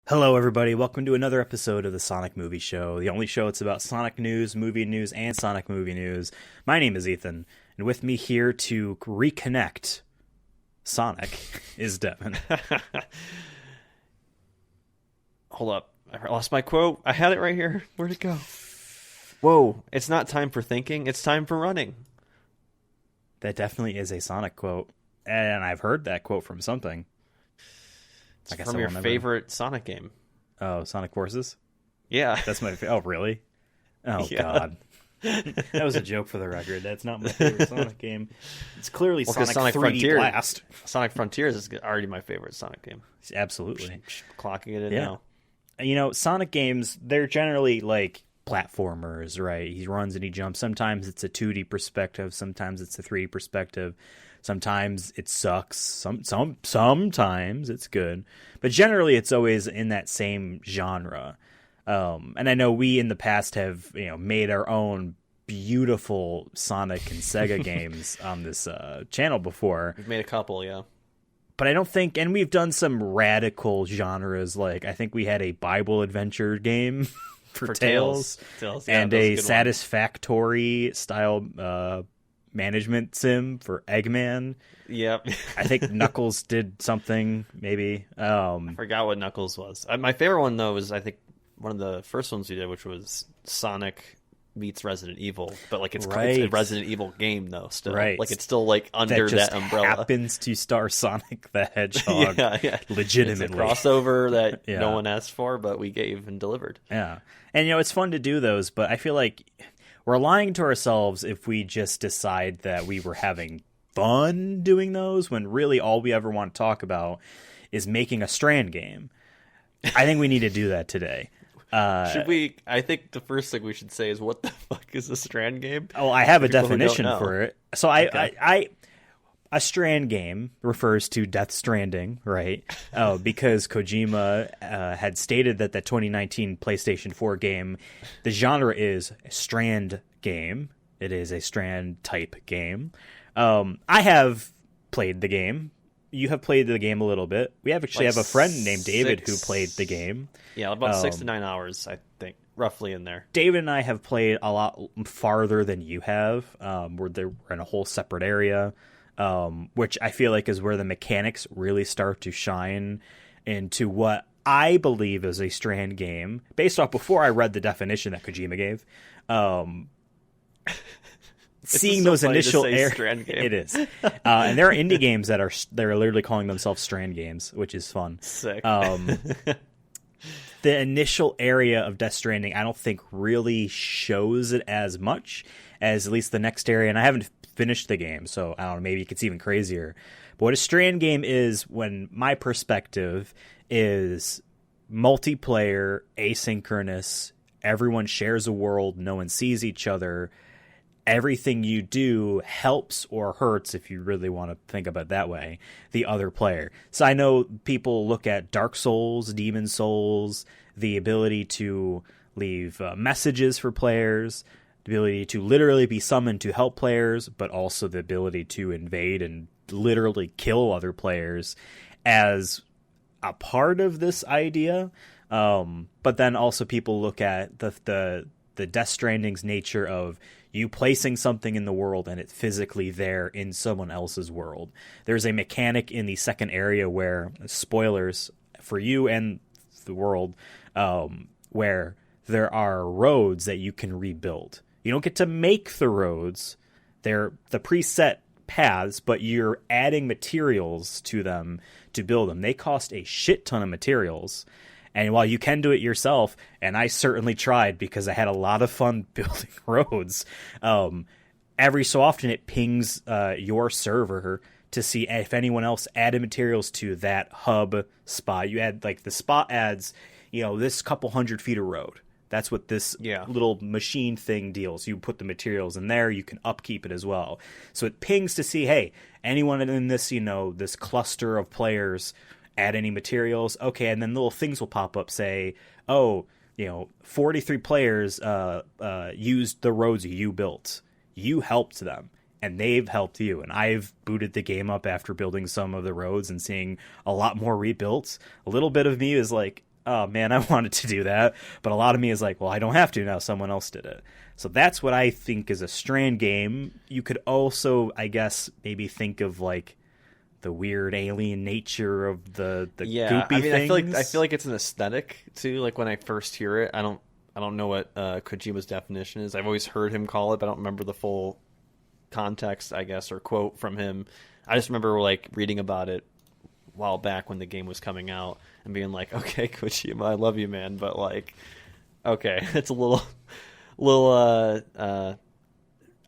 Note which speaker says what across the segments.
Speaker 1: Hello, everybody. Welcome to another episode of the Sonic Movie Show, the only show that's about Sonic news, and Sonic movie news. My name is Ethan, and with me here to reconnect Sonic is Devin.
Speaker 2: Hold up. I lost my quote. I had it right here. Where'd it go? Whoa. It's not time for thinking. It's time for running.
Speaker 1: That definitely is a Sonic quote, and I've heard that quote from something.
Speaker 2: It's from your favorite Sonic game.
Speaker 1: Oh, Sonic Forces?
Speaker 2: Yeah.
Speaker 1: That's my Oh, really? Oh,
Speaker 2: Yeah.
Speaker 1: God. That was a joke for the record. That's not my favorite Sonic game. It's clearly Sonic 3D Blast.
Speaker 2: Sonic Frontiers is already my favorite Sonic game.
Speaker 1: Absolutely.
Speaker 2: Clocking it in now.
Speaker 1: You know, Sonic games, they're generally like platformers, right? He runs and he jumps. Sometimes it's a 2D perspective. Sometimes it's a 3D perspective. Sometimes it sucks. Sometimes it's good. But generally, it's always in that same genre. And I know we in the past have made our own beautiful Sonic and Sega games on this channel before.
Speaker 2: We've made a couple, yeah.
Speaker 1: But I don't think, and we've done some radical genres, like I think we had a Bible adventure game for Tails,
Speaker 2: yeah,
Speaker 1: and a Satisfactory style management sim for Eggman.
Speaker 2: Yep.
Speaker 1: I think Knuckles did something, maybe.
Speaker 2: I forgot what Knuckles was. My favorite one, though, was I think one of the first ones we did, which was Sonic meets Resident Evil, but like it's a Resident Evil game though, still like it's still like under that umbrella.
Speaker 1: Happens to star Sonic the Hedgehog, legitimately.
Speaker 2: It's a crossover that no one asked for, but we gave and delivered.
Speaker 1: Yeah, and it's fun to do those, but I feel like we're lying to ourselves if we just decide that we were having fun doing those when really all we ever want to talk about is making a Strand game. I think we need to do that today.
Speaker 2: Should we? I think the first thing we should say is, what the fuck is a Strand game?
Speaker 1: Oh, I have a definition for it. So a Strand game refers to Death Stranding, right? Because Kojima had stated that the 2019 PlayStation 4 game, the genre is Strand game. It is a Strand-Type game. I have played the game. You have played the game a little bit. We have a friend named David who played the game.
Speaker 2: Yeah, about 6 to 9 hours, I think, roughly in there.
Speaker 1: David and I have played a lot farther than you have. We're in a whole separate area, which I feel like is where the mechanics really start to shine into what I believe is a Strand game, based off before I read the definition that Kojima gave. Seeing those initial it is, and there are indie games they're literally calling themselves Strand games, which is fun.
Speaker 2: Sick.
Speaker 1: The initial area of Death Stranding, I don't think really shows it as much as at least the next area, and I haven't finished the game, so I don't know, maybe it's even crazier. But what a Strand game is, when my perspective is multiplayer, asynchronous, everyone shares a world, no one sees each other. Everything you do helps or hurts, if you really want to think about it that way, the other player. So I know people look at Dark Souls, Demon Souls, the ability to leave messages for players, the ability to literally be summoned to help players, but also the ability to invade and literally kill other players as a part of this idea. But then also people look at the Death Stranding's nature of you placing something in the world and it's physically there in someone else's world. There's a mechanic in the second area where, spoilers for you and the world, where there are roads that you can rebuild. You don't get to make the roads. They're the preset paths, but you're adding materials to them to build them. They cost a shit ton of materials. And while you can do it yourself, and I certainly tried because I had a lot of fun building roads, every so often it pings your server to see if anyone else added materials to that hub spot. You add, like, the spot adds, this couple 100 feet of road. That's what this little machine thing deals. You put the materials in there, you can upkeep it as well. So it pings to see, hey, anyone in this, this cluster of players add any materials. Okay, and then little things will pop up, say, 43 players used the roads you built. You helped them, and they've helped you. And I've booted the game up after building some of the roads and seeing a lot more rebuilt. A little bit of me is like, oh man, I wanted to do that. But a lot of me is like, well, I don't have to now. Someone else did it. So that's what I think is a Strand game. You could also, I guess, maybe think of like the weird alien nature of the goopy things.
Speaker 2: I feel like it's an aesthetic too. Like when I first hear it, I don't know what Kojima's definition is. I've always heard him call it, but I don't remember the full context, I guess, or quote from him. I just remember like reading about it a while back when the game was coming out and being like, okay, Kojima, I love you, man, but like, okay, it's a little I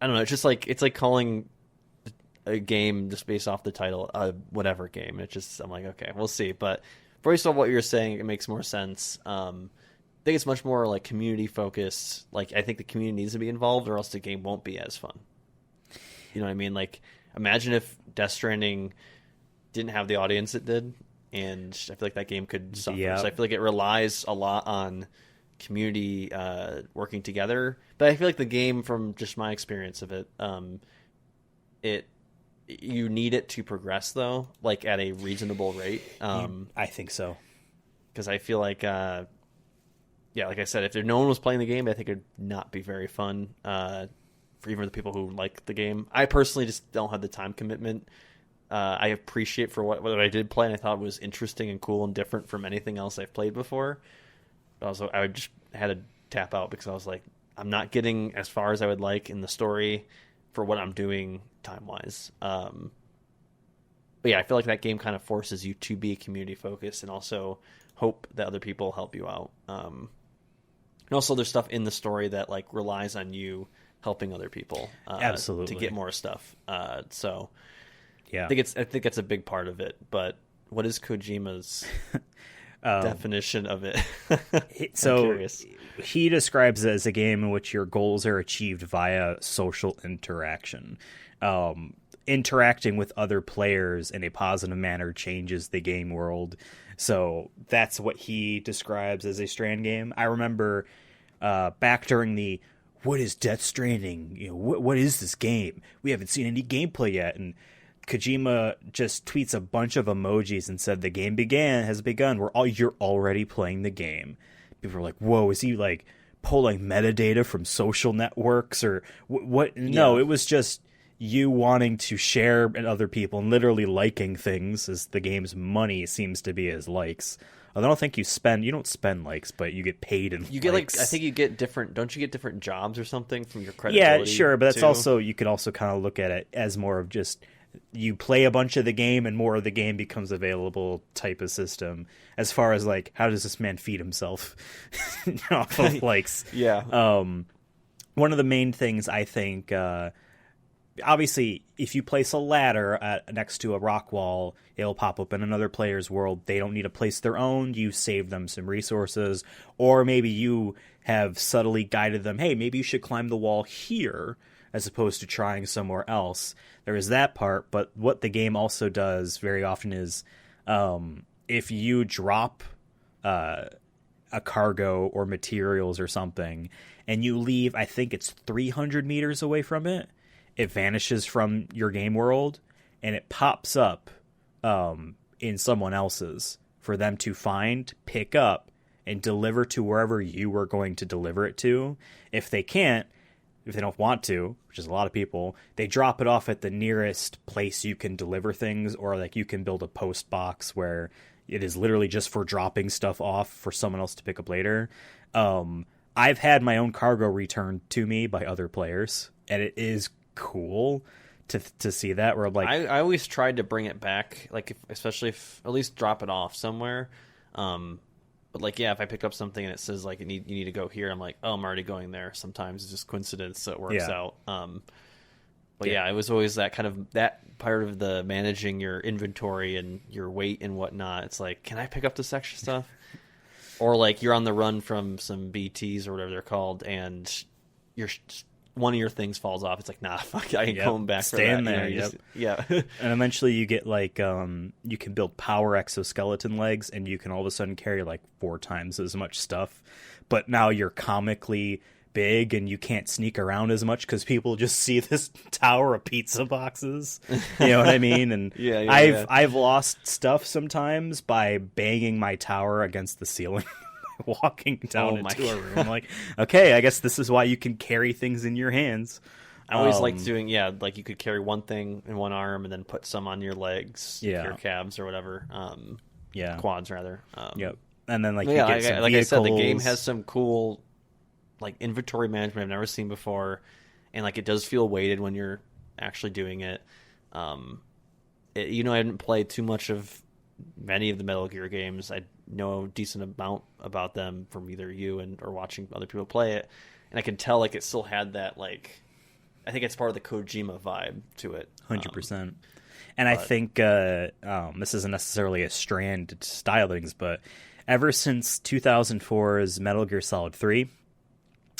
Speaker 2: don't know. It's like calling a game just based off the title, whatever game. It's just, I'm like, okay, we'll see. But based on what you're saying, it makes more sense. I think it's much more like community focused. Like, I think the community needs to be involved, or else the game won't be as fun. You know what I mean? Like, imagine if Death Stranding didn't have the audience it did, and I feel like that game could suffer.
Speaker 1: Yep.
Speaker 2: So I feel like it relies a lot on community working together. But I feel like the game, from just my experience of it, you need it to progress though, like at a reasonable rate.
Speaker 1: I think so,
Speaker 2: because I feel like, like I said, if no one was playing the game, I think it'd not be very fun for even the people who like the game. I personally just don't have the time commitment. I appreciate for what I did play, and I thought it was interesting and cool and different from anything else I've played before. But also, I just had to tap out because I was like, I'm not getting as far as I would like in the story for what I'm doing time-wise. But yeah, I feel like that game kind of forces you to be community focused and also hope that other people help you out. And also there's stuff in the story that like relies on you helping other people
Speaker 1: absolutely
Speaker 2: to get more stuff. So
Speaker 1: yeah,
Speaker 2: I think it's a big part of it. But what is Kojima's definition of it?
Speaker 1: So he describes it as a game in which your goals are achieved via social interaction. Interacting with other players in a positive manner changes the game world. So that's what he describes as a Strand game. I remember back during the what is Death Stranding? You know, what is this game? We haven't seen any gameplay yet. And Kojima just tweets a bunch of emojis and said the game has begun. You're already playing the game. People are like, whoa, is he like pulling metadata from social networks or what? No, it was just you wanting to share and other people and literally liking things, as the game's money seems to be as likes. I don't think you don't spend likes, but you get paid in
Speaker 2: you get
Speaker 1: likes.
Speaker 2: Like, I think you get don't you get different jobs or something from your credibility?
Speaker 1: Yeah, sure, but that's
Speaker 2: too?
Speaker 1: also, you could also kind of look at it as more of just you play a bunch of the game and more of the game becomes available type of system, as far as like, how does this man feed himself off of likes?
Speaker 2: Yeah.
Speaker 1: One of the main things I think, obviously, if you place a ladder next to a rock wall, it'll pop up in another player's world. They don't need to place their own. You save them some resources. Or maybe you have subtly guided them, hey, maybe you should climb the wall here as opposed to trying somewhere else. There is that part, but what the game also does very often is if you drop a cargo or materials or something and you leave, I think it's 300 meters away from it, it vanishes from your game world and it pops up in someone else's for them to find, pick up, and deliver to wherever you were going to deliver it to. If they don't want to, which is a lot of people, they drop it off at the nearest place you can deliver things, or like you can build a post box where it is literally just for dropping stuff off for someone else to pick up later. I've had my own cargo returned to me by other players, and it is cool to see that. Where like
Speaker 2: I always tried to bring it back, like especially if at least drop it off somewhere. But like, yeah, if I pick up something and it says like you need to go here, I'm like, oh, I'm already going there. Sometimes it's just coincidence, so it works out. But yeah, it was always that kind of that part of the managing your inventory and your weight and whatnot. It's like, can I pick up this extra stuff? Or like you're on the run from some BTs or whatever they're called, and one of your things falls off. It's like, nah, fuck, I ain't going back.
Speaker 1: Stay in there.
Speaker 2: Yeah.
Speaker 1: And eventually you get like you can build power exoskeleton legs, and you can all of a sudden carry like 4 times as much stuff. But now you're comically big and you can't sneak around as much because people just see this tower of pizza boxes. You know what I mean? And I've lost stuff sometimes by banging my tower against the ceiling. Walking down into a room. I'm like, okay, I guess this is why you can carry things in your hands.
Speaker 2: I always liked doing, like you could carry one thing in one arm and then put some on your legs, your calves or whatever. Quads rather.
Speaker 1: Yep. And then like I said,
Speaker 2: the game has some cool like inventory management I've never seen before, and like it does feel weighted when you're actually doing it. I didn't play too much of many of the Metal Gear games. I know a decent amount about them from either you or watching other people play it, and I can tell like it still had that like, I think it's part of the Kojima vibe to it.
Speaker 1: 100%. And I think this isn't necessarily a Strand style things, but ever since 2004's Metal Gear Solid 3,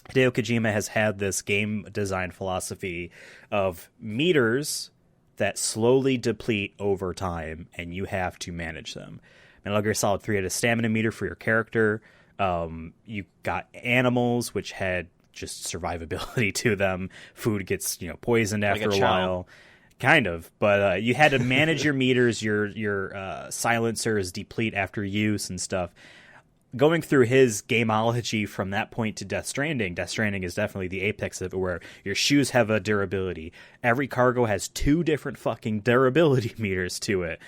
Speaker 1: Hideo Kojima has had this game design philosophy of meters that slowly deplete over time, and you have to manage them. Metal Gear Solid 3 had a stamina meter for your character. You got animals, which had just survivability to them. Food gets poisoned after a while. Kind of. But you had to manage your meters, your silencers deplete after use and stuff. Going through his gameology from that point to Death Stranding is definitely the apex of it, where your shoes have a durability. Every cargo has 2 different fucking durability meters to it.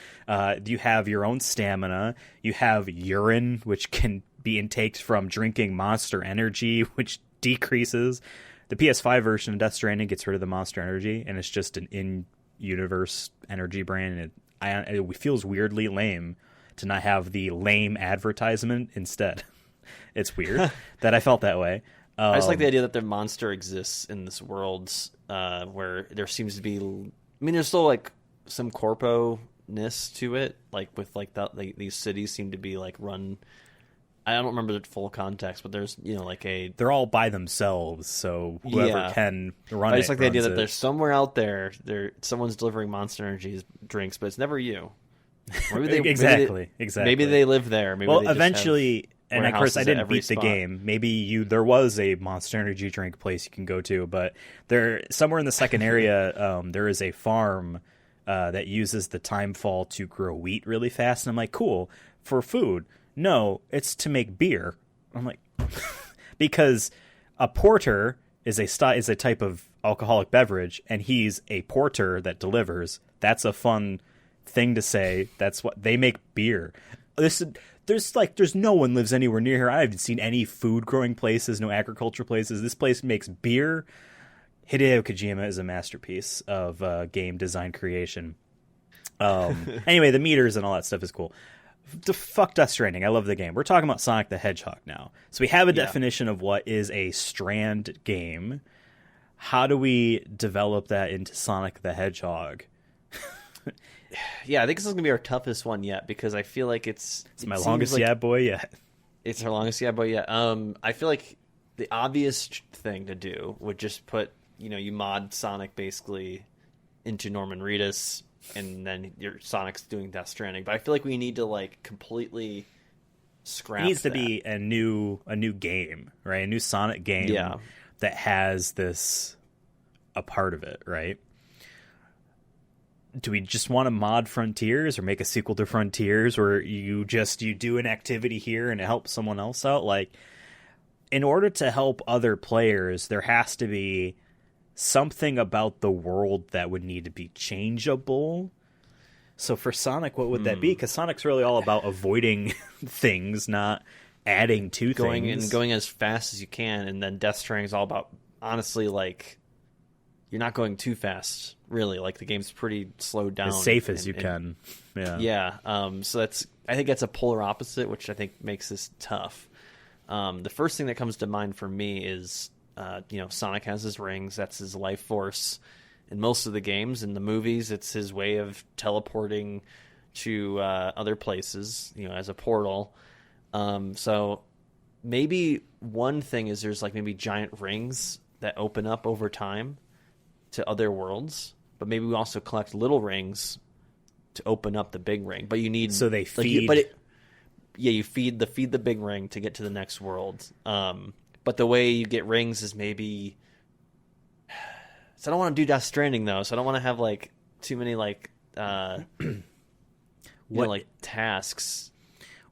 Speaker 1: You have your own stamina. You have urine, which can be intaked from drinking Monster Energy, which decreases. The PS5 version of Death Stranding gets rid of the Monster Energy, and it's just an in-universe energy brand. And it feels weirdly lame to not have the lame advertisement instead. It's weird that I felt that way.
Speaker 2: I just like the idea that the monster exists in this world where there seems to be... I mean, there's still like some corpo-ness to it, like with like these cities seem to be like run... I don't remember the full context, but there's like a...
Speaker 1: They're all by themselves, so whoever can run it.
Speaker 2: I just like the idea that there's somewhere out there, someoone's delivering Monster Energy drinks, but it's never you.
Speaker 1: Maybe exactly.
Speaker 2: Maybe they live there. Maybe
Speaker 1: they eventually, and of course I didn't beat the game. Maybe there was a Monster Energy drink place you can go to, but there somewhere in the second area, there is a farm that uses the time fall to grow wheat really fast, and I'm like, cool, for food. No, it's to make beer. I'm like, because a porter is a type of alcoholic beverage, and he's a porter that delivers. That's a fun thing to say. That's what they make beer. There's no one lives anywhere near here. I haven't seen any food growing places, no agriculture places. This place makes beer. Hideo Kojima is a masterpiece of game design creation. Anyway, the meters and all that stuff is cool. Fuck Death Stranding. I love the game. We're talking about Sonic the Hedgehog now. So we have a definition of what is a Strand game. How do we develop that into Sonic the Hedgehog?
Speaker 2: Yeah, I think this is going to be our toughest one yet, because I feel like it's
Speaker 1: my longest boy yet.
Speaker 2: It's our longest boy yet. I feel like the obvious thing to do would just put, you mod Sonic basically into Norman Reedus, and then your Sonic's doing Death Stranding. But I feel like we need to like completely scrap.
Speaker 1: It needs to
Speaker 2: that.
Speaker 1: be a new game, right? A new Sonic game that has this a part of it, right? Do we just want to mod Frontiers or make a sequel to Frontiers where you do an activity here and it helps someone else out? Like, in order to help other players, there has to be something about the world that would need to be changeable. So for Sonic, what would that be? Because Sonic's really all about avoiding things, not adding to things.
Speaker 2: Going as fast as you can, and then Death Stranding is all about, honestly, like, you're not going too fast, really. Like, the game's pretty slowed down.
Speaker 1: As safe as you can. Yeah.
Speaker 2: Yeah. So I think that's a polar opposite, which I think makes this tough. The first thing that comes to mind for me is, Sonic has his rings. That's his life force. In most of the games, in the movies, it's his way of teleporting to other places, as a portal. So maybe one thing is there's like maybe giant rings that open up over time to other worlds, but maybe we also collect little rings to open up the big ring. But you need
Speaker 1: so they feed.
Speaker 2: You feed the big ring to get to the next world. But the way you get rings is maybe. So I don't want to do Death Stranding though. So I don't want to have like too many like like tasks.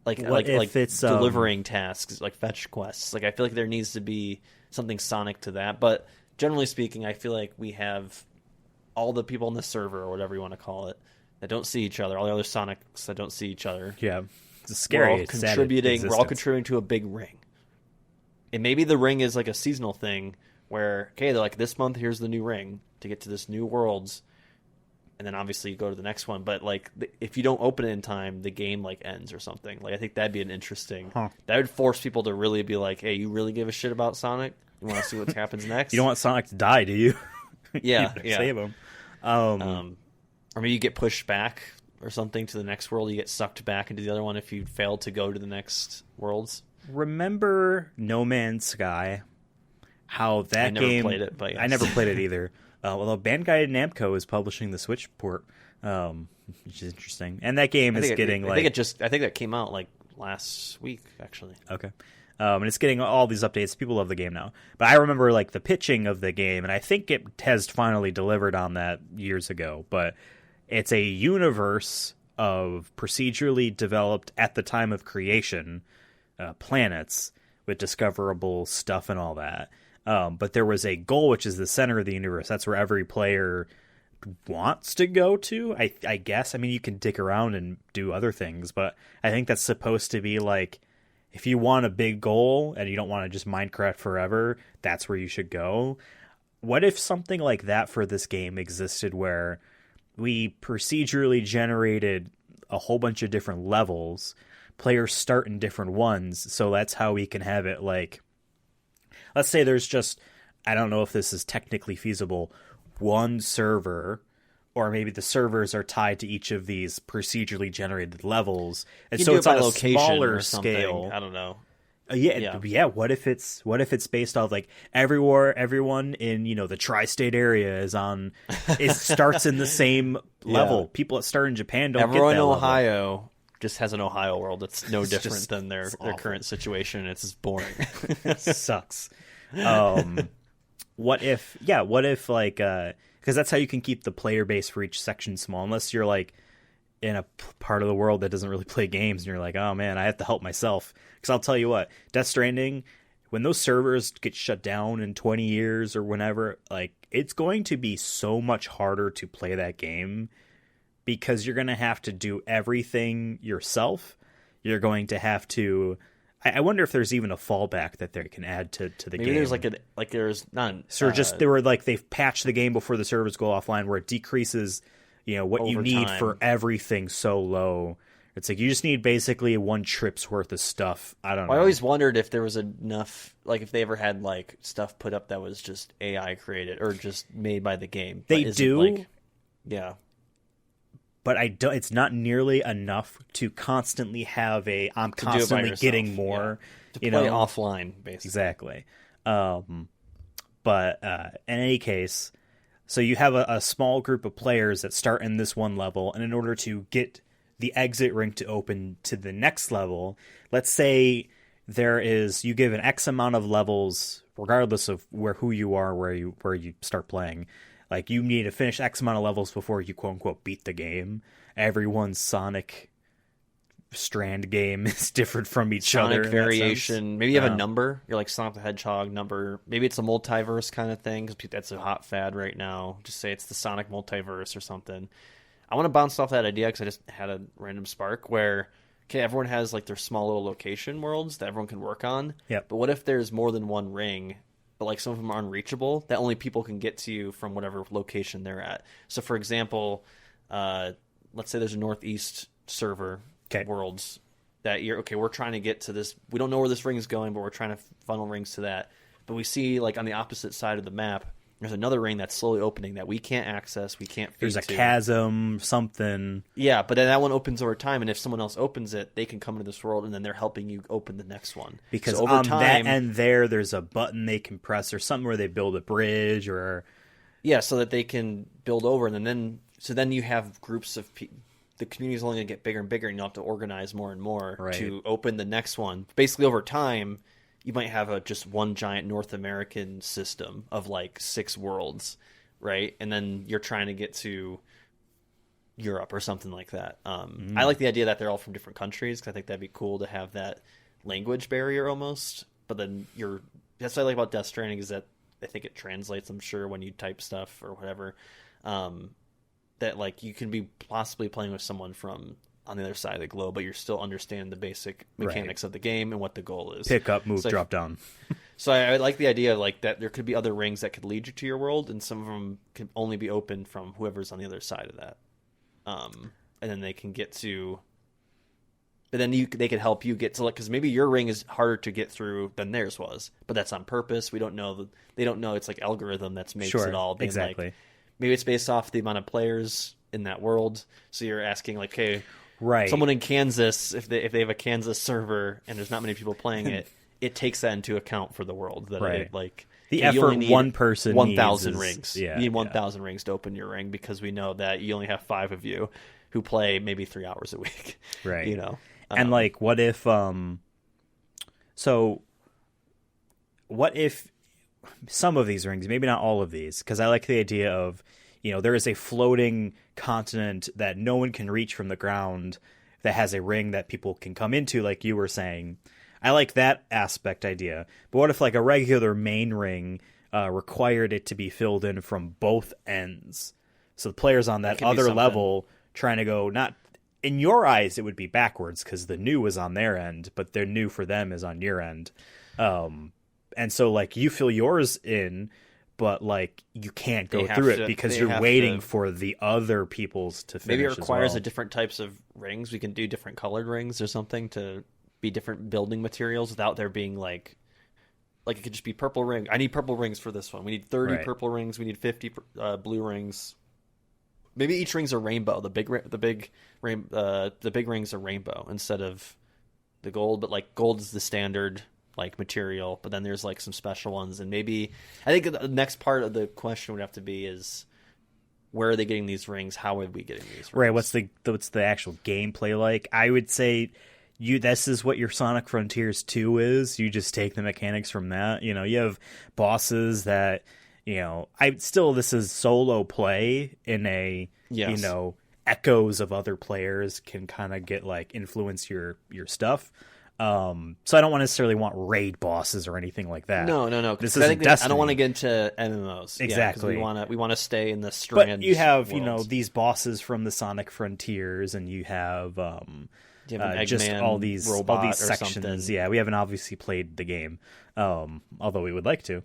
Speaker 2: Like
Speaker 1: it's
Speaker 2: delivering tasks, like fetch quests. Like I feel like there needs to be something Sonic to that. But generally speaking, I feel like we have all the people in the server or whatever you want to call it that don't see each other. All the other Sonics that don't see each other.
Speaker 1: Yeah, it's scary.
Speaker 2: We're all contributing. We're all contributing to a big ring. And maybe the ring is like a seasonal thing where they're like, this month here's the new ring to get to this new worlds. And then obviously you go to the next one, but like if you don't open it in time, the game like ends or something. Like I think that'd be an interesting. That would force people to really be like, "Hey, you really give a shit about Sonic? You want to see what happens next?
Speaker 1: You don't want Sonic to die, do you?
Speaker 2: Yeah,
Speaker 1: save him."
Speaker 2: Or maybe you get pushed back or something to the next world. You get sucked back into the other one if you fail to go to the next worlds.
Speaker 1: Remember No Man's Sky? How that game? I never
Speaker 2: played it, but yes.
Speaker 1: I never played it either. Although Bandai Namco is publishing the Switch port, which is interesting, and that game is getting
Speaker 2: I think that came out like last week actually.
Speaker 1: Okay, and it's getting all these updates. People love the game now, but I remember like the pitching of the game, and I think it has finally delivered on that years ago. But it's a universe of procedurally developed at the time of creation planets with discoverable stuff and all that. But there was a goal, which is the center of the universe. That's where every player wants to go to, I guess. I mean, you can dick around and do other things, but I think that's supposed to be like, if you want a big goal and you don't want to just Minecraft forever, that's where you should go. What if something like that for this game existed where we procedurally generated a whole bunch of different levels, players start in different ones, so that's how we can have it like... Let's say there's just, I don't know if this is technically feasible, one server, or maybe the servers are tied to each of these procedurally generated levels, and so it's on a smaller scale.
Speaker 2: I don't know.
Speaker 1: Yeah. What if it's based off like everyone in the tri-state area starts in the same level. People that start in Japan don't.
Speaker 2: Everyone
Speaker 1: get that
Speaker 2: in
Speaker 1: level.
Speaker 2: Ohio just has an Ohio world that's no different than their current situation. It's just boring.
Speaker 1: Sucks. What if like because that's how you can keep the player base for each section small, unless you're like in a part of the world that doesn't really play games and you're like, oh man, I have to help myself. Because I'll tell you what, Death Stranding, when those servers get shut down in 20 years or whenever, like it's going to be so much harder to play that game because you're going to have to do everything yourself. You're going to have to... I wonder if there's even a fallback that they can add to the game.
Speaker 2: Maybe there's there's none.
Speaker 1: So they've patched the game before the servers go offline where it decreases, what you need for everything so low. It's like you just need basically one trip's worth of stuff. I don't know.
Speaker 2: I always wondered if there was enough, like if they ever had like stuff put up that was just AI created or just made by the game.
Speaker 1: They do.
Speaker 2: Yeah.
Speaker 1: But it's not nearly enough to constantly have I'm constantly getting more.
Speaker 2: Yeah. To play offline, basically.
Speaker 1: Exactly. But in any case, so you have a small group of players that start in this one level, and in order to get the exit ring to open to the next level, let's say you give an X amount of levels, regardless of who you are, where you start playing. Like, you need to finish X amount of levels before you, quote-unquote, beat the game. Everyone's Sonic Strand game is different from each other.
Speaker 2: Sonic variation. Maybe you have a number. You're like Sonic the Hedgehog number. Maybe it's a multiverse kind of thing, because that's a hot fad right now. Just say it's the Sonic multiverse or something. I want to bounce off that idea, because I just had a random spark where, everyone has like their small little location worlds that everyone can work on.
Speaker 1: Yep.
Speaker 2: But what if there's more than one ring, but like some of them are unreachable, that only people can get to you from whatever location they're at? So for example, let's say there's a northeast server worlds that we're trying to get to this. We don't know where this ring is going, but we're trying to funnel rings to that. But we see like on the opposite side of the map, there's another ring that's slowly opening that we can't access. We can't feed
Speaker 1: There's a chasm, something.
Speaker 2: Yeah, but then that one opens over time, and if someone else opens it, they can come into this world, and then they're helping you open the next one.
Speaker 1: Because so over time, that end there's a button they can press or something where they build a bridge or...
Speaker 2: Yeah, so that they can build over, and then you have groups of people. The community is only going to get bigger and bigger, and you'll have to organize more and more to open the next one. Basically, over time, you might have just one giant North American system of like 6 worlds, right? And then you're trying to get to Europe or something like that. I like the idea that they're all from different countries, because I think that'd be cool to have that language barrier almost. But then that's what I like about Death Stranding, is that I think it translates, I'm sure, when you type stuff or whatever, that like you can be possibly playing with someone from on the other side of the globe, but you're still understanding the basic mechanics of the game and what the goal is.
Speaker 1: Pick up, move, drop down.
Speaker 2: So I like the idea like that there could be other rings that could lead you to your world, and some of them can only be open from whoever's on the other side of that. And then they can get to, but then they could help you get to, like, because maybe your ring is harder to get through than theirs was, but that's on purpose. We don't know they don't know it's like algorithm that's makes it all.
Speaker 1: Exactly.
Speaker 2: Like, maybe it's based off the amount of players in that world. So you're asking like, hey, someone in Kansas, if they have a Kansas server and there's not many people playing it, it takes that into account for the world. That it, like
Speaker 1: the effort one person
Speaker 2: 1,000 rings.
Speaker 1: Yeah,
Speaker 2: you need 1,000 rings to open your ring, because we know that you only have 5 of you who play maybe 3 hours a week.
Speaker 1: Right.
Speaker 2: You know.
Speaker 1: And like, what if some of these rings, maybe not all of these, because I like the idea of, there is a floating continent that no one can reach from the ground that has a ring that people can come into, like you were saying. I like that aspect idea. But what if like a regular main ring required it to be filled in from both ends? So the players on that other level trying to go, not in your eyes, it would be backwards because the new is on their end, but their new for them is on your end. And so like you fill yours in, but like you can't go through it because you're waiting for the other people's to finish.
Speaker 2: Maybe it requires a different types of rings. We can do different colored rings or something to be different building materials without there being like it could just be purple ring. I need purple rings for this one. We need 30 purple rings. We need 50 blue rings. Maybe each ring's a rainbow. The big rings are rainbow instead of the gold, but like gold is the standard like material, but then there's like some special ones. And maybe I think the next part of the question would have to be is, where are they getting these rings? How are we getting these rings?
Speaker 1: Right. What's the actual gameplay like? I would say this is what your Sonic Frontiers 2 is. You just take the mechanics from that. You have bosses that, this is solo play in a, echoes of other players can kind of get like influence your stuff. So I don't necessarily want raid bosses or anything like that.
Speaker 2: No.
Speaker 1: This isn't Destiny.
Speaker 2: I don't want to get into MMOs.
Speaker 1: Exactly.
Speaker 2: We want to stay in the Strand.
Speaker 1: But you have
Speaker 2: worlds.
Speaker 1: these bosses from the Sonic Frontiers, and you have just all these sections.
Speaker 2: Something.
Speaker 1: Yeah, we haven't obviously played the game, although we would like to.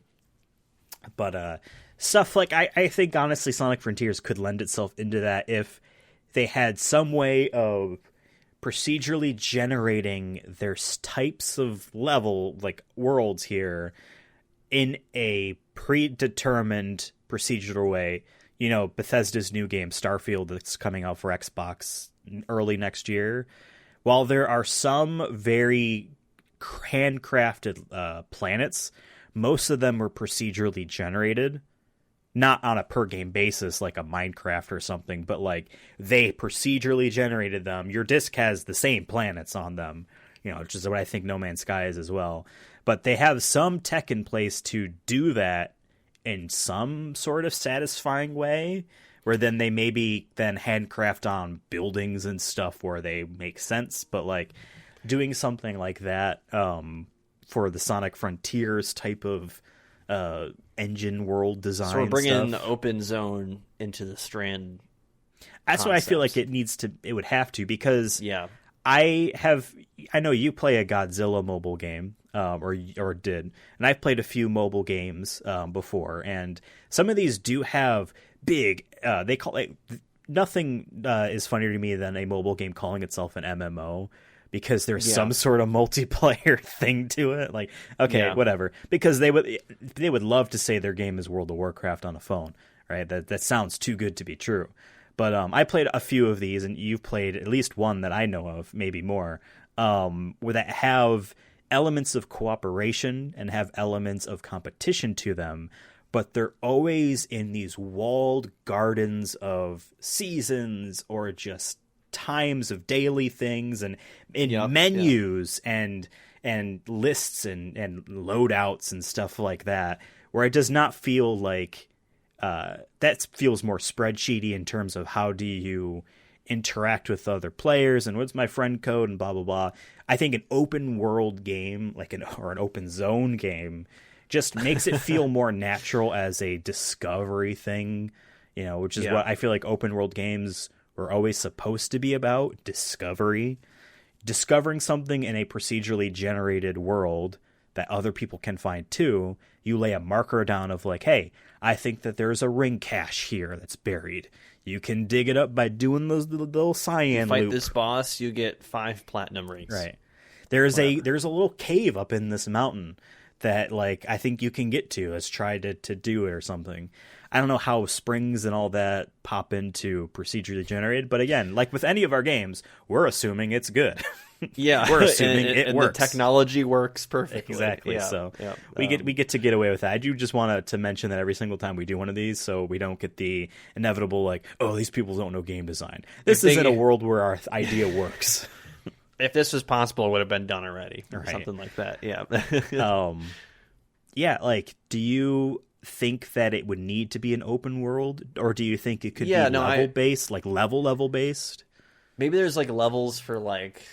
Speaker 1: But stuff like I think honestly, Sonic Frontiers could lend itself into that if they had some way of procedurally generating their types of level, like worlds here, in a predetermined procedural way. Bethesda's new game Starfield that's coming out for Xbox early next year. While there are some very handcrafted planets, most of them were procedurally generated. Not on a per game basis like a Minecraft or something, but like they procedurally generated them. Your disc has the same planets on them, which is what I think No Man's Sky is as well. But they have some tech in place to do that in some sort of satisfying way, where then they maybe then handcraft on buildings and stuff where they make sense. But like doing something like that for the Sonic Frontiers type of engine world design. So
Speaker 2: we're bringing the open zone into the Strand.
Speaker 1: That's
Speaker 2: concepts.
Speaker 1: what I feel like it would have to, because I know you play a Godzilla mobile game, or did, and I've played a few mobile games before, and some of these do have big. They call it nothing is funnier to me than a mobile game calling itself an MMO. Because there's some sort of multiplayer thing to it, like whatever. Because they would love to say their game is World of Warcraft on a phone, right? That sounds too good to be true. But I played a few of these, and you've played at least one that I know of, maybe more, where that have elements of cooperation and have elements of competition to them. But they're always in these walled gardens of seasons or just times of daily things and in menus, and and lists and loadouts and stuff like that, where it does not feel like that feels more spreadsheety in terms of how do you interact with other players and what's my friend code and blah blah blah. I think an open world game or an open zone game just makes it feel more natural as a discovery thing, which is what I feel like open world games were always supposed to be about: discovery, discovering something in a procedurally generated world that other people can find too. You lay a marker down of like, hey, I think that there's a ring cache here that's buried. You can dig it up by doing those little cyan
Speaker 2: fight
Speaker 1: loop.
Speaker 2: This boss, you get 5 platinum rings.
Speaker 1: Right. There's a little cave up in this mountain that like I think you can get to. Let's try to do it or something. I don't know how springs and all that pop into procedurally generated, but again, like with any of our games, we're assuming it's good.
Speaker 2: Yeah,
Speaker 1: we're assuming it works.
Speaker 2: The technology works perfectly.
Speaker 1: Exactly. So we get to get away with that. I do just want to mention that every single time we do one of these, so we don't get the inevitable like, oh, these people don't know game design. This isn't a world where our idea works.
Speaker 2: If this was possible, it would have been done already, or something like that. Yeah.
Speaker 1: Yeah. Like, do you think that it would need to be an open world, or do you think it could be level based, like level based?
Speaker 2: Maybe there's like levels for like.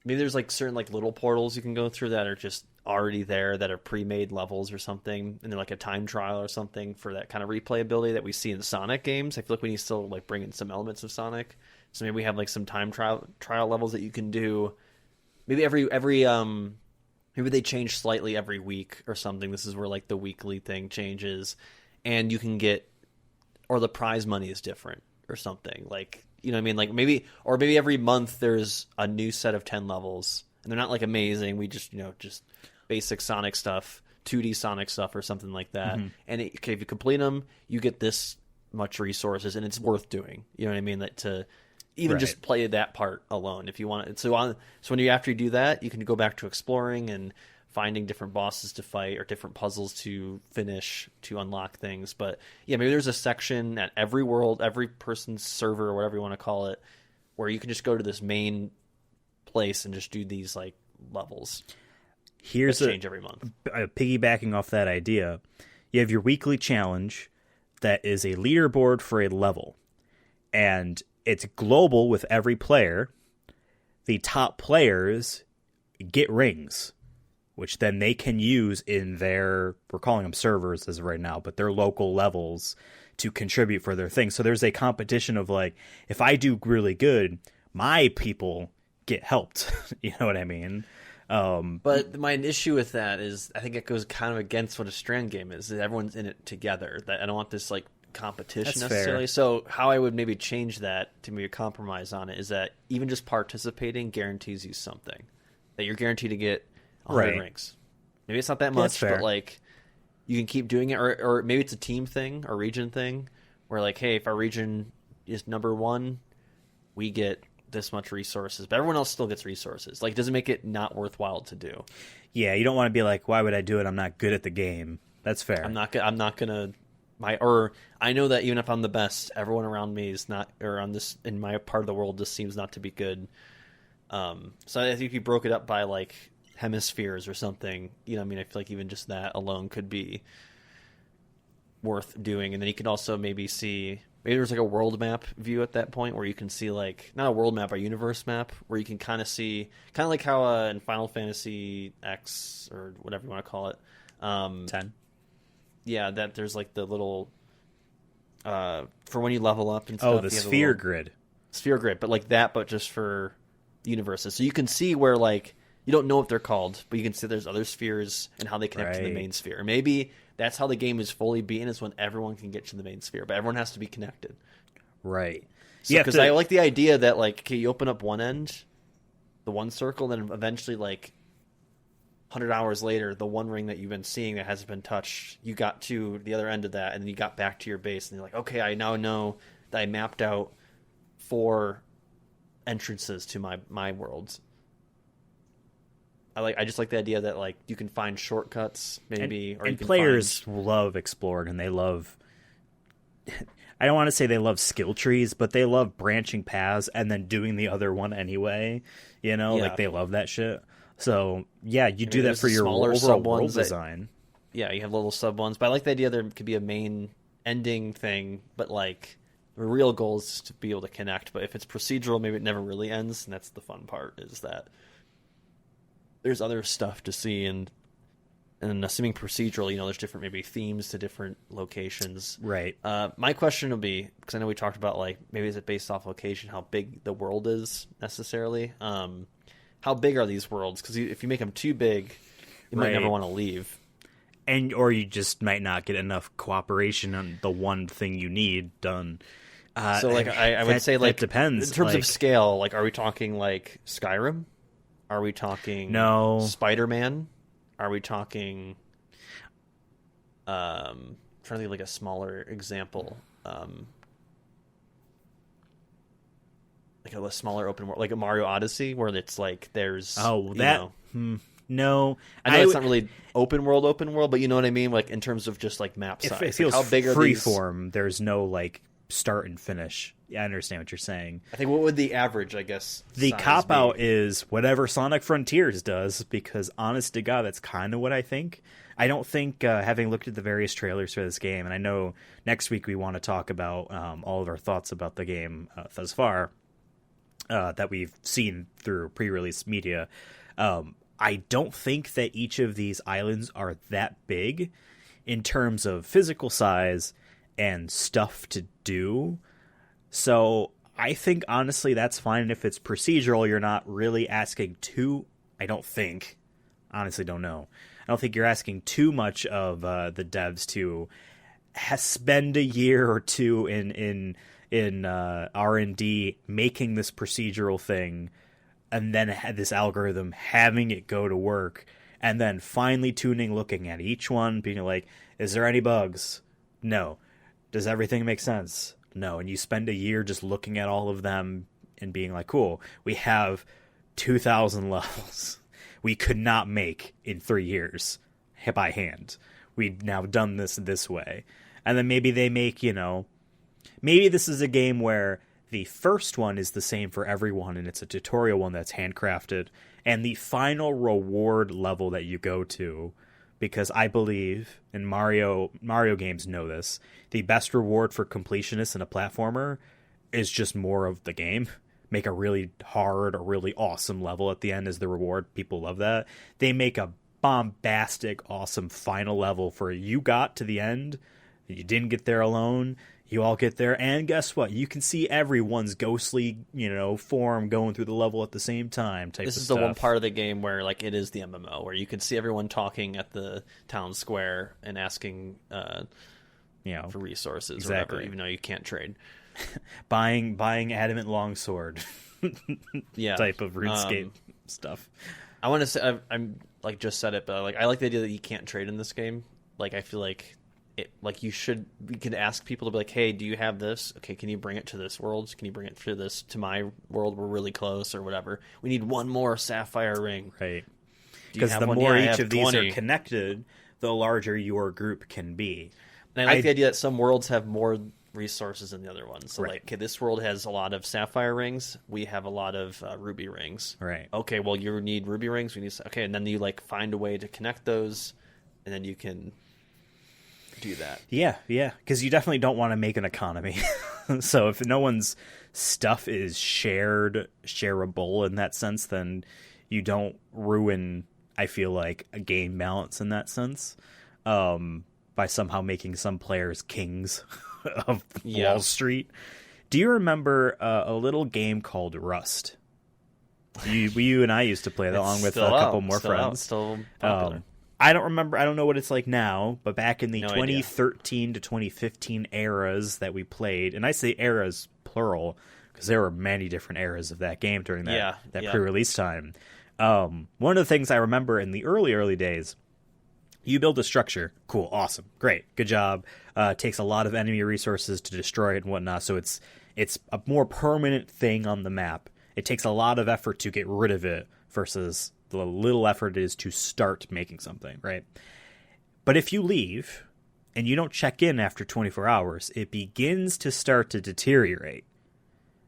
Speaker 2: Maybe there's like certain like little portals you can go through that are just already there, that are pre-made levels or something, and they're like a time trial or something for that kind of replayability that we see in Sonic games. I feel like we need to still like bring in some elements of Sonic. So maybe we have like some time trial levels that you can do. Maybe maybe they change slightly every week or something. This is where like the weekly thing changes, and you can get, or the prize money is different or something. Like, you know what I mean? Like maybe every month there's a new set of 10 levels, and they're not like amazing. We just, just basic Sonic stuff, 2D Sonic stuff or something like that. Mm-hmm. And if you complete them, you get this much resources, and it's worth doing. You know what I mean? That to even just play that part alone if you want it. So when after you do that, you can go back to exploring and finding different bosses to fight or different puzzles to finish to unlock things. But yeah, maybe there's a section at every world, every person's server or whatever you want to call it, where you can just go to this main place and just do these like levels.
Speaker 1: Here's
Speaker 2: change every month.
Speaker 1: Piggybacking off that idea, you have your weekly challenge that is a leaderboard for a level, and it's global with every player. The top players get rings, which then they can use in their, we're calling them servers as of right now, but their local levels to contribute for their thing. So there's a competition of like, if I do really good, my people get helped. You know what I mean?
Speaker 2: But my issue with that is I think it goes kind of against what a Strand game is. Everyone's in it together. That I don't want this like competition necessarily. Fair. So how I would maybe change that to maybe a compromise on it is that even just participating guarantees you something. That you're guaranteed to get 100 rings. Maybe it's not that much, but like you can keep doing it, or maybe it's a team thing or region thing where like, hey, if our region is number 1, we get this much resources, but everyone else still gets resources. Like, does it make it not worthwhile to do?
Speaker 1: Yeah, you don't want to be like, why would I do it? I'm not good at the game. That's fair.
Speaker 2: I'm not gonna. I know that even if I'm the best, everyone around me is not, or on this in my part of the world just seems not to be good. So I think if you broke it up by like hemispheres or something, I mean, I feel like even just that alone could be worth doing. And then you could also maybe there's like a world map view at that point where you can see like, not a world map, a universe map, where you can kind of like how in Final Fantasy X or whatever you want to call it,
Speaker 1: 10.
Speaker 2: Yeah, that there's like the little for when you level up and stuff.
Speaker 1: Oh, the sphere grid.
Speaker 2: Sphere grid, but like that, but just for universes. So you can see where like you don't know what they're called, but you can see there's other spheres and how they connect to the main sphere. Maybe that's how the game is fully beaten, is when everyone can get to the main sphere, but everyone has to be connected.
Speaker 1: Right.
Speaker 2: So, because I like the idea that like, okay, you open up one end, the one circle, then eventually like 100 hours later, the one ring that you've been seeing that hasn't been touched, you got to the other end of that, and then you got back to your base, and you're like, okay, I now know that I mapped out 4 entrances to my worlds. I just like the idea that like you can find shortcuts maybe,
Speaker 1: and players love exploring, and they love. I don't want to say they love skill trees, but they love branching paths and then doing the other one anyway. Like they love that shit. So yeah, you do that for your overall world design.
Speaker 2: Yeah, you have little sub ones, but I like the idea there could be a main ending thing, but like the real goal is to be able to connect. But if it's procedural, maybe it never really ends, and that's the fun part, is that there's other stuff to see, and assuming procedural, there's different maybe themes to different locations.
Speaker 1: Right.
Speaker 2: My question will be, because I know we talked about like maybe is it based off location, how big the world is necessarily. How big are these worlds? Because if you make them too big, you might never want to leave.
Speaker 1: Or you just might not get enough cooperation on the one thing you need done.
Speaker 2: So like I would say like
Speaker 1: depends.
Speaker 2: In terms of scale, like are we talking like Skyrim? Are we talking Spider-Man? Are we talking trying to think of like a smaller example. Like a smaller open world, like a Mario Odyssey, where it's like there's
Speaker 1: no,
Speaker 2: I know it's not really open world, but you know what I mean. Like in terms of just like map size,
Speaker 1: it feels
Speaker 2: how big are these?
Speaker 1: Freeform. There's no like start and finish. Yeah, I understand what you're saying.
Speaker 2: I think what would the average, I guess,
Speaker 1: the cop out is whatever Sonic Frontiers does, because honest to God, that's kind of what I think. I don't think, having looked at the various trailers for this game, and I know next week we want to talk about all of our thoughts about the game thus far that we've seen through pre-release media. I don't think that each of these islands are that big in terms of physical size and stuff to do. So I think, honestly, that's fine if it's procedural. You're not really asking too... I don't think. Honestly, don't know. I don't think you're asking too much of the devs to spend a year or two in R&D making this procedural thing, and then this algorithm, having it go to work, and then finely tuning, looking at each one, being like, is there any bugs? No. Does everything make sense? No. And you spend a year just looking at all of them and being like, cool, we have 2,000 levels we could not make in 3 years by hand. We've now done this way. And then maybe they make, maybe this is a game where the first one is the same for everyone, and it's a tutorial one that's handcrafted, and the final reward level that you go to, because I believe, and Mario games know this, the best reward for completionists in a platformer is just more of the game. Make a really hard or really awesome level at the end as the reward. People love that. They make a bombastic, awesome final level for you got to the end, you didn't get there alone, you all get there, and guess what? You can see everyone's ghostly, form going through the level at the same time.
Speaker 2: This is the one part of the game where, like, it is the MMO, where you can see everyone talking at the town square and asking, for resources, or whatever, even though you can't trade.
Speaker 1: buying adamant longsword, type of RuneScape stuff.
Speaker 2: I want to say I'm like just said it, but I like the idea that you can't trade in this game. Like I feel like. We can ask people to be like, hey, do you have this? Okay, can you bring it to this world? Can you bring it to my world? We're really close, or whatever. We need one more sapphire ring.
Speaker 1: Right. Because the more each of these are connected, the larger your group can be.
Speaker 2: And I like the idea that some worlds have more resources than the other ones. So like, okay, this world has a lot of sapphire rings. We have a lot of ruby rings.
Speaker 1: Right.
Speaker 2: Okay, well, you need ruby rings. Okay, and then you like find a way to connect those, and then you can do that. Yeah,
Speaker 1: because you definitely don't want to make an economy. So if no one's stuff is shareable in that sense, then you don't ruin, I feel like, a game balance in that sense, by somehow making some players kings of Wall Street. Do you remember a little game called Rust? You and I used to play that along with a couple more friends.
Speaker 2: Still popular.
Speaker 1: I don't remember. I don't know what it's like now, but back in the 2013 to 2015 eras that we played, and I say eras plural because there were many different eras of that game during that pre-release time. One of the things I remember in the early days, you build a structure. Cool, awesome, great, good job. Takes a lot of enemy resources to destroy it and whatnot, so it's a more permanent thing on the map. It takes a lot of effort to get rid of it versus the little effort it is to start making something, right? But if you leave and you don't check in after 24 hours, it begins to start to deteriorate.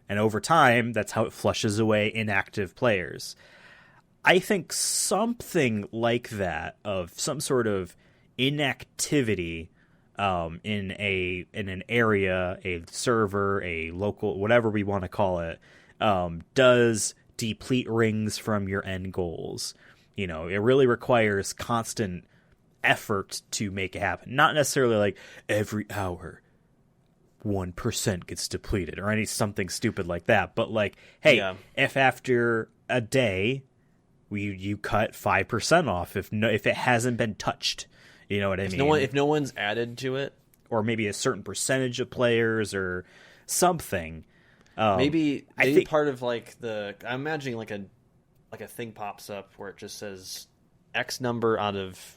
Speaker 1: And over time, that's how it flushes away inactive players. I think something like that, of some sort of inactivity in an area, a server, a local, whatever we want to call it, does deplete rings from your end goals. You know, it really requires constant effort to make it happen. Not necessarily like every hour 1% gets depleted or something stupid like that, but like, hey, if after a day you cut 5% off if it hasn't been touched, you know what I mean?
Speaker 2: If no one's added to it,
Speaker 1: or maybe a certain percentage of players or something.
Speaker 2: Maybe part of like I'm imagining like a thing pops up where it just says X number out of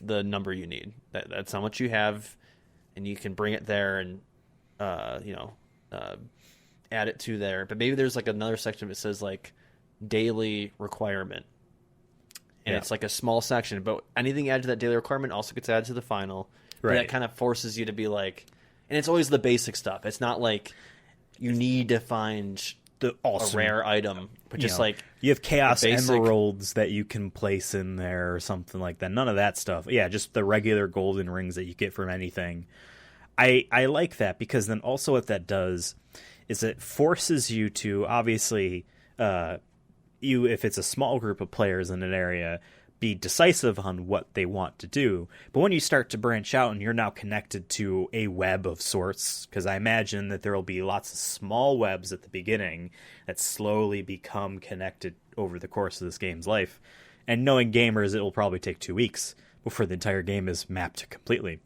Speaker 2: the number you need. That's how much you have, and you can bring it there and add it to there. But maybe there's like another section that says like daily requirement, and it's like a small section. But anything added to that daily requirement also gets added to the final. Right. And that kind of forces you to be like, and it's always the basic stuff. It's not like you need to find a rare item, but just like
Speaker 1: you have chaos emeralds that you can place in there or something like that. None of that stuff. Yeah, just the regular golden rings that you get from anything. I like that, because then also what that does is it forces you to, obviously, if it's a small group of players in an area, be decisive on what they want to do. But when you start to branch out and you're now connected to a web of sorts, because I imagine that there will be lots of small webs at the beginning that slowly become connected over the course of this game's life. And knowing gamers, it will probably take 2 weeks before the entire game is mapped completely.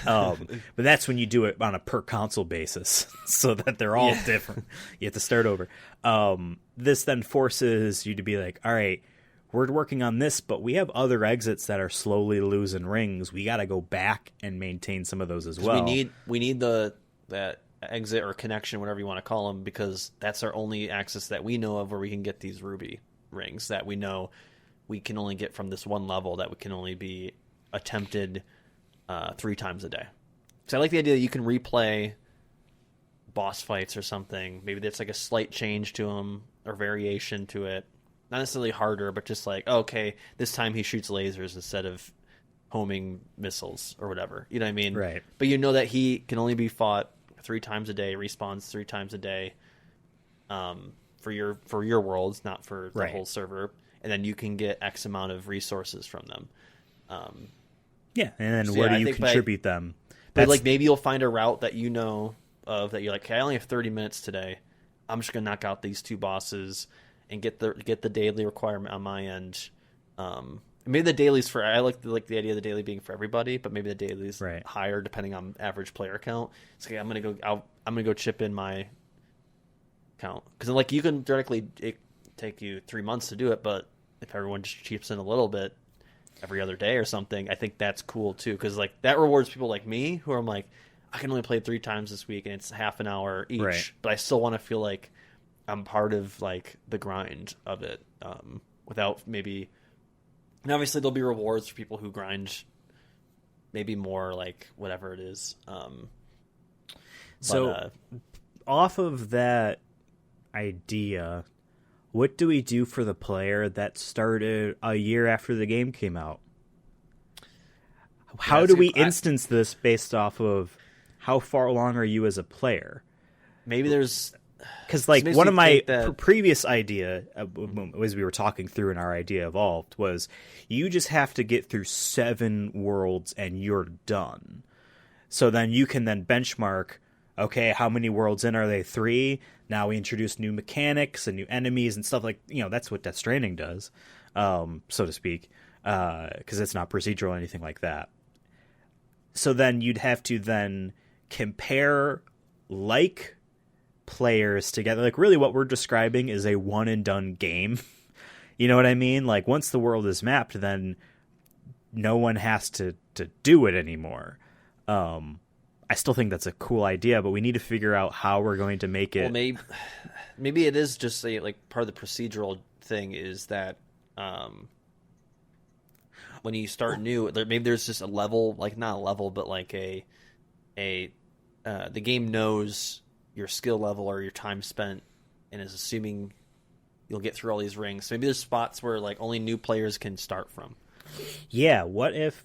Speaker 1: But that's when you do it on a per console basis, so that they're all different. You have to start over. This then forces you to be like, all right, we're working on this, but we have other exits that are slowly losing rings. We got to go back and maintain some of those as well.
Speaker 2: We need that exit or connection, whatever you want to call them, because that's our only access that we know of where we can get these ruby rings that we know we can only get from this one level, that we can only be attempted 3 times a day. So I like the idea that you can replay boss fights or something. Maybe that's like a slight change to them or variation to it. Not necessarily harder, but just like, okay, this time he shoots lasers instead of homing missiles or whatever. You know what I mean?
Speaker 1: Right.
Speaker 2: But you know that he can only be fought 3 times a day, respawns 3 times a day, for your worlds, not for the whole server. And then you can get X amount of resources from them.
Speaker 1: And then where do you contribute them?
Speaker 2: But like maybe you'll find a route that you know of that you're like, okay, I only have 30 minutes today. I'm just gonna knock out these 2 bosses and get the daily requirement on my end. Maybe the daily's I like the idea of the daily being for everybody, but maybe the daily's higher depending on average player count. It's like I'm gonna go chip in my count, because like you can directly take you 3 months to do it, but if everyone just chips in a little bit every other day or something, I think that's cool too, because like that rewards people like me who are like, I can only play 3 times this week and it's half an hour each, but I still want to feel like I'm part of like the grind of it, without maybe. And obviously there'll be rewards for people who grind maybe more, like whatever it is.
Speaker 1: Off of that idea, what do we do for the player that started a year after the game came out? How do we instance this based off of how far along are you as a player?
Speaker 2: Maybe there's...
Speaker 1: Because like one of my previous idea, as we were talking through and our idea evolved, was you just have to get through 7 worlds and you're done. So then you can then benchmark, okay, how many worlds in are they? 3? Now we introduce new mechanics and new enemies and stuff like, that's what Death Stranding does, so to speak, because it's not procedural or anything like that. So then you'd have to then compare like players together. Like really what we're describing is a one and done game. You know what I mean? Like once the world is mapped, then no one has to do it anymore. I still think that's a cool idea, but we need to figure out how we're going to make it.
Speaker 2: Well, maybe it is just like part of the procedural thing is that. when you start new, maybe there's just a level, like not a level, but like the game knows your skill level or your time spent and is assuming you'll get through all these rings. So maybe there's spots where like only new players can start from.
Speaker 1: Yeah, what if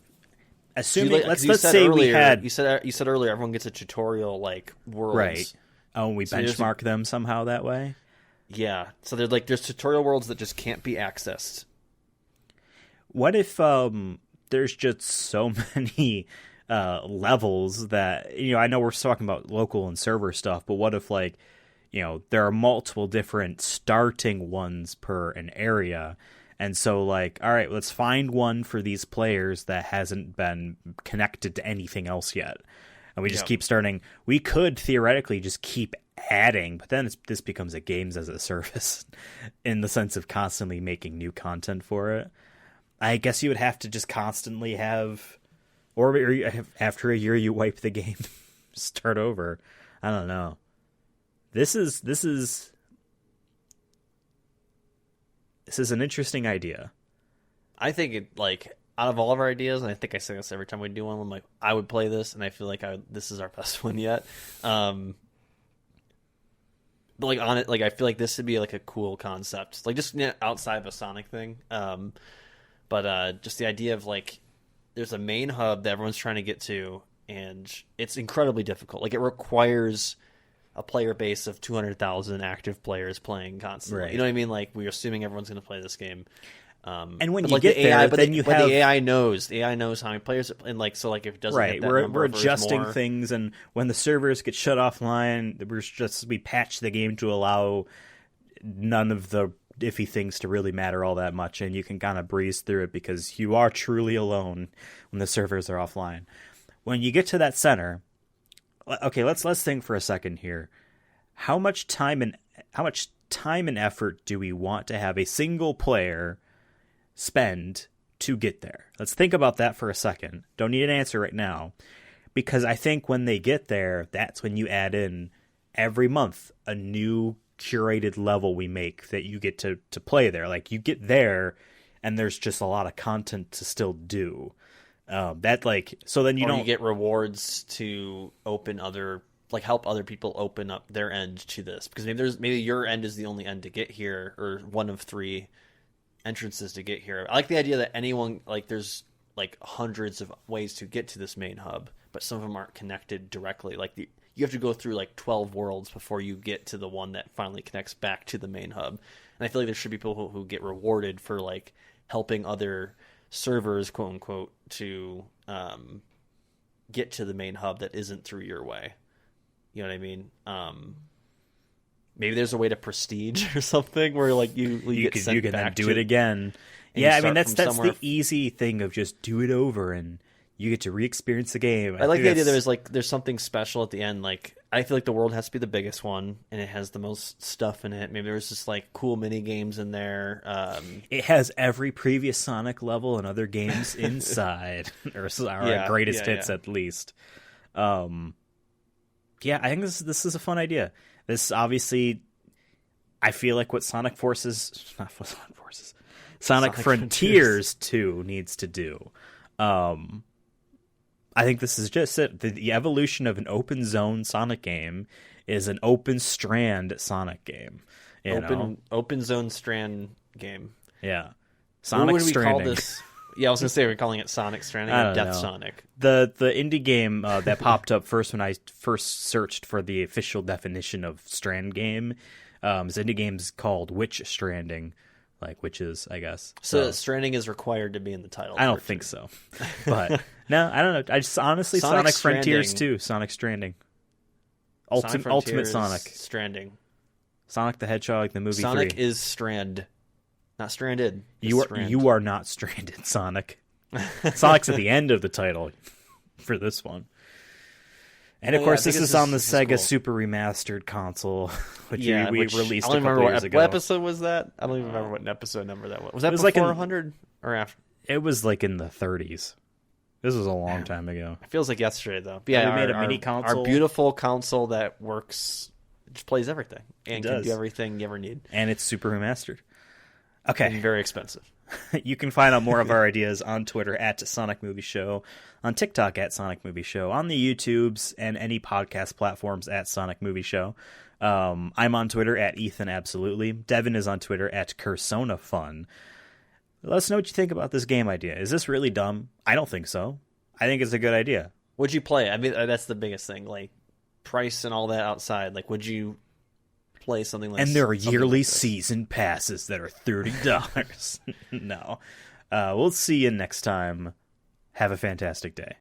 Speaker 1: assuming let's
Speaker 2: say
Speaker 1: earlier, we had
Speaker 2: you said earlier everyone gets a tutorial like worlds.
Speaker 1: Right. Oh, we benchmark them somehow that way?
Speaker 2: Yeah. So there's tutorial worlds that just can't be accessed.
Speaker 1: What if there's just so many levels that, I know we're talking about local and server stuff, but what if like, there are multiple different starting ones per an area. And so like, all right, let's find one for these players that hasn't been connected to anything else yet. And we just keep starting. We could theoretically just keep adding, but then this becomes a games as a service in the sense of constantly making new content for it. I guess you would have to just constantly have, or after a year you wipe the game, start over. I don't know. This is an interesting idea.
Speaker 2: I think it like out of all of our ideas, and I think I say this every time we do one, I'm like, I would play this, and I feel like this is our best one yet. But like on it, like I feel like this would be like a cool concept, like just outside of a Sonic thing. But just the idea of like, there's a main hub that everyone's trying to get to, and it's incredibly difficult. Like it requires a player base of 200,000 active players playing constantly.
Speaker 1: Right.
Speaker 2: You know what I mean? Like we're assuming everyone's going to play this game.
Speaker 1: And when you
Speaker 2: like
Speaker 1: get
Speaker 2: the
Speaker 1: there,
Speaker 2: AI,
Speaker 1: then you have
Speaker 2: the AI knows how many players, and like so like if it doesn't hit that number,
Speaker 1: we're adjusting
Speaker 2: more,
Speaker 1: things, and when the servers get shut offline, we patch the game to allow none of the iffy things to really matter all that much, and you can kind of breeze through it because you are truly alone when the servers are offline. When you get to that center, okay, let's think for a second here. How much time and effort do we want to have a single player spend to get there? Let's think about that for a second. Don't need an answer right now, because I think when they get there, that's when you add in every month a new curated level we make that you get to play there. Like you get there and there's just a lot of content to still do. So then you
Speaker 2: get rewards to open other, like help other people open up their end to this, because maybe your end is the only end to get here, or one of 3 entrances to get here. I like the idea that anyone, like there's like hundreds of ways to get to this main hub, but some of them aren't connected directly. Like you have to go through like 12 worlds before you get to the one that finally connects back to the main hub. And I feel like there should be people who get rewarded for like helping other servers, quote unquote, to get to the main hub that isn't through your way. You know what I mean? Maybe there's a way to prestige or something where like you get sent back
Speaker 1: then do it again. Yeah, I mean that's the easy thing of just do it over and you get to re-experience the game.
Speaker 2: I like the idea there's something special at the end. Like I feel like the world has to be the biggest one, and it has the most stuff in it. Maybe there's just like cool mini games in there.
Speaker 1: It has every previous Sonic level and other games inside, or greatest hits at least. Yeah, I think this is a fun idea. This obviously, I feel like what Sonic Frontiers 2 needs to do. I think this is just it. The evolution of an open zone Sonic game is an open strand Sonic game.
Speaker 2: Open zone strand game.
Speaker 1: Yeah.
Speaker 2: Sonic what would we call this? Yeah, I was going to say we're calling it Sonic Stranding or Death Sonic.
Speaker 1: The indie game that popped up first when I first searched for the official definition of strand game is indie games called Witch Stranding. Like witches, I guess.
Speaker 2: So Stranding is required to be in the title.
Speaker 1: I don't think so. But no, I don't know. I just honestly Sonic Frontiers 2, Sonic Stranding. Ultimate Sonic.
Speaker 2: Stranding.
Speaker 1: Sonic the Hedgehog, the movie
Speaker 2: Sonic
Speaker 1: 3.
Speaker 2: is strand. Not stranded.
Speaker 1: You are not stranded, Sonic. Sonic's at the end of the title for this one. And of course, this is on the Sega Super Remastered console, which we released a couple years ago.
Speaker 2: What episode was that? I don't even remember what episode number that was. Was that before 100 or after?
Speaker 1: It was like in the 30s. This was a long time ago.
Speaker 2: It feels like yesterday, though. But yeah,
Speaker 1: we made a mini console.
Speaker 2: Our beautiful console that works, just plays everything and can do everything you ever need.
Speaker 1: And it's super remastered. Okay.
Speaker 2: And very expensive.
Speaker 1: You can find out more of our ideas on Twitter at Sonic Movie Show, on TikTok at Sonic Movie Show, on the YouTubes and any podcast platforms at Sonic Movie Show. I'm on Twitter at Ethan Absolutely. Devin is on Twitter at CursonaFun. Let us know what you think about this game idea. Is this really dumb? I don't think so. I think it's a good idea.
Speaker 2: Would you play? I mean, that's the biggest thing. Like, price and all that outside. Like, would you play something like?
Speaker 1: And there are yearly season passes that are $30. No. We'll see you next time. Have a fantastic day.